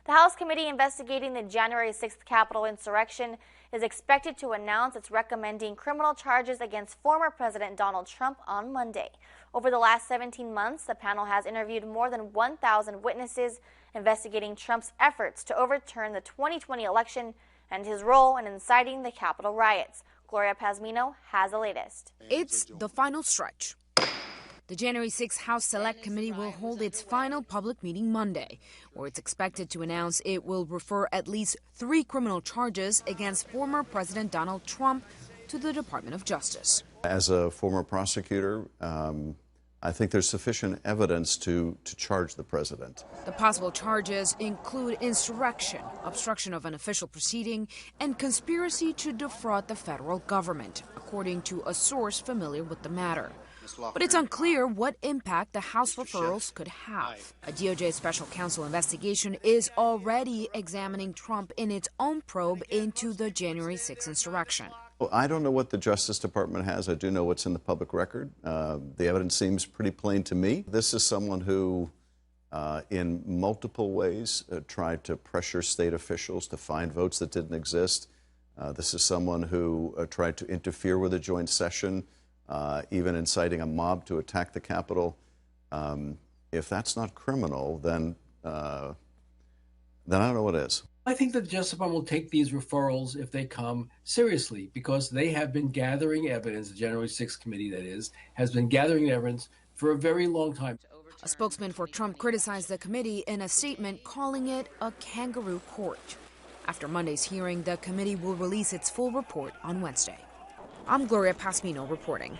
The House committee investigating the January 6th Capitol insurrection is expected to announce it's recommending criminal charges against former President Donald Trump on Monday. Over the last 17 months, the panel has interviewed more than 1,000 witnesses investigating Trump's efforts to overturn the 2020 election and his role in inciting the Capitol riots. Gloria Pazmino has the latest. It's the final stretch. The January 6th House Select Committee will hold its final public meeting Monday, where it's expected to announce it will refer at least 3 criminal charges against former President Donald Trump to the Department of Justice. As a former prosecutor, I think there's sufficient evidence to charge the president. The possible charges include insurrection, obstruction of an official proceeding, and conspiracy to defraud the federal government, according to a source familiar with the matter. But it's unclear what impact the House referrals could have. A DOJ special counsel investigation is already examining Trump in its own probe into the January 6th insurrection. Well, I don't know what the Justice Department has. I do know what's in the public record. The evidence seems pretty plain to me. This is someone who, in multiple ways, tried to pressure state officials to find votes that didn't exist. This is someone who tried to interfere with a joint session, even inciting a mob to attack the Capitol. If that's not criminal, then I don't know what is. I think that the Justice Department will take these referrals, if they come, seriously, because they have been gathering evidence, the January 6th committee, that is, has been gathering evidence for a very long time. A spokesman for Trump criticized the committee in a statement, calling it a kangaroo court. After Monday's hearing, the committee will release its full report on Wednesday. I'm Gloria Pazmino reporting.